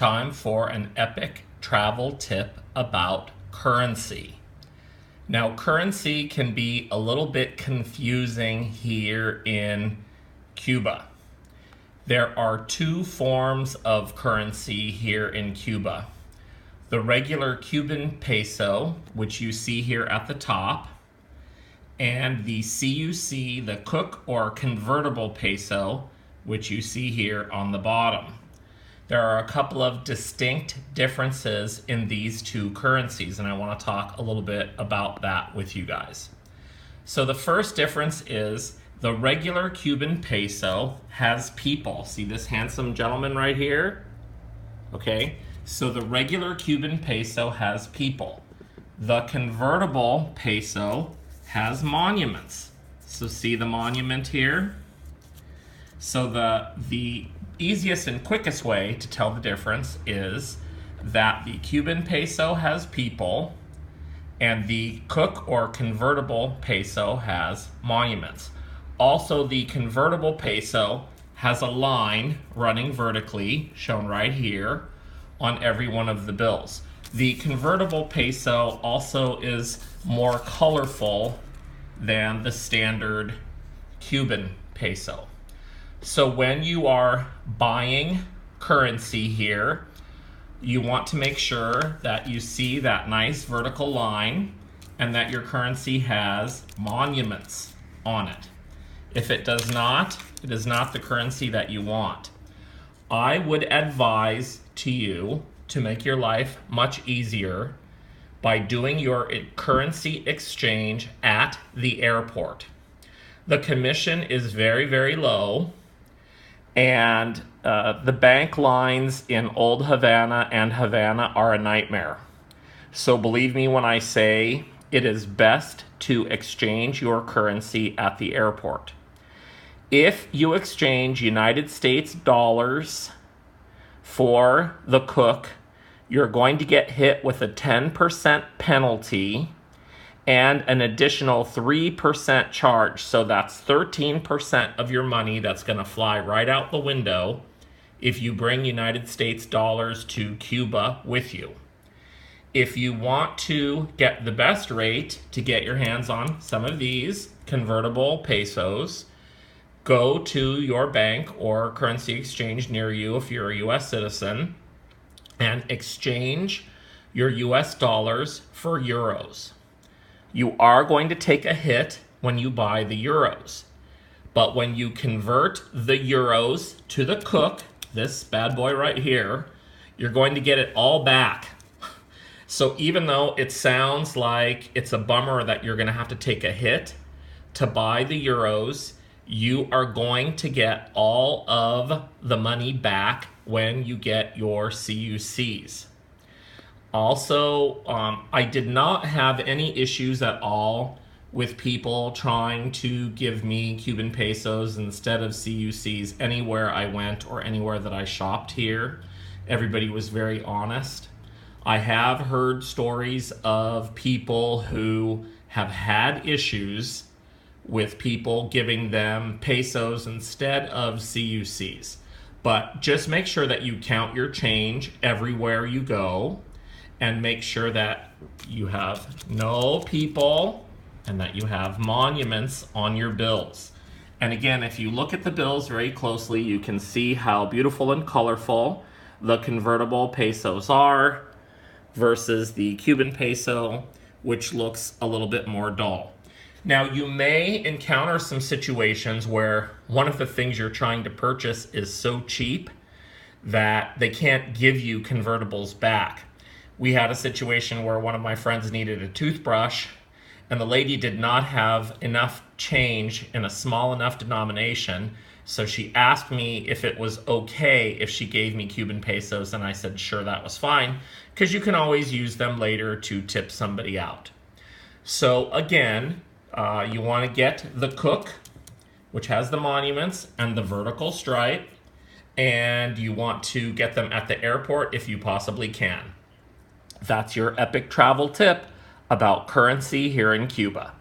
time for an epic travel tip about currency. Now, currency can be a little bit confusing here in Cuba. There are two forms of currency here in Cuba. The regular Cuban peso, which you see here at the top, and the CUC, the CUC or Convertible Peso, which you see here on the bottom. There are a couple of distinct differences in these two currencies, and I want to talk a little bit about that with you guys. So the first difference is the regular Cuban peso has people. See this handsome gentleman right here? Okay, so the regular Cuban peso has people. The convertible peso has monuments. So see the monument here? So the easiest and quickest way to tell the difference is that the Cuban peso has people and the CUC or convertible peso has monuments. Also, the convertible peso has a line running vertically, shown right here, on every one of the bills. The convertible peso also is more colorful than the standard Cuban peso. So when you are buying currency here, you want to make sure that you see that nice vertical line and that your currency has monuments on it. If it does not, it is not the currency that you want. I would advise to you to make your life much easier by doing your currency exchange at the airport. The commission is very, very low, and the bank lines in Old Havana and Havana are a nightmare. So believe me when I say it is best to exchange your currency at the airport. If you exchange United States dollars for the CUC, you're going to get hit with a 10% penalty and an additional 3% charge. So that's 13% of your money that's going to fly right out the window if you bring United States dollars to Cuba with you. If you want to get the best rate to get your hands on some of these convertible pesos, go to your bank or currency exchange near you if you're a U.S. citizen and exchange your U.S. dollars for euros. You are going to take a hit when you buy the euros. But when you convert the euros to the CUC, this bad boy right here, you're going to get it all back. So even though it sounds like it's a bummer that you're going to have to take a hit to buy the euros, you are going to get all of the money back when you get your CUCs. Also, I did not have any issues at all with people trying to give me Cuban pesos instead of CUCs anywhere I went or anywhere that I shopped here. Everybody was very honest. I have heard stories of people who have had issues with people giving them pesos instead of CUCs. But just make sure that you count your change everywhere you go and make sure that you have no people and that you have monuments on your bills. And again, if you look at the bills very closely, you can see how beautiful and colorful the convertible pesos are versus the Cuban peso, which looks a little bit more dull. Now, you may encounter some situations where one of the things you're trying to purchase is so cheap that they can't give you convertibles back. We had a situation where one of my friends needed a toothbrush, and the lady did not have enough change in a small enough denomination, so she asked me if it was okay if she gave me Cuban pesos, and I said sure, that was fine, because you can always use them later to tip somebody out. So again, you want to get the CUC, which has the monuments and the vertical stripe, and you want to get them at the airport if you possibly can. That's your epic travel tip about currency here in Cuba.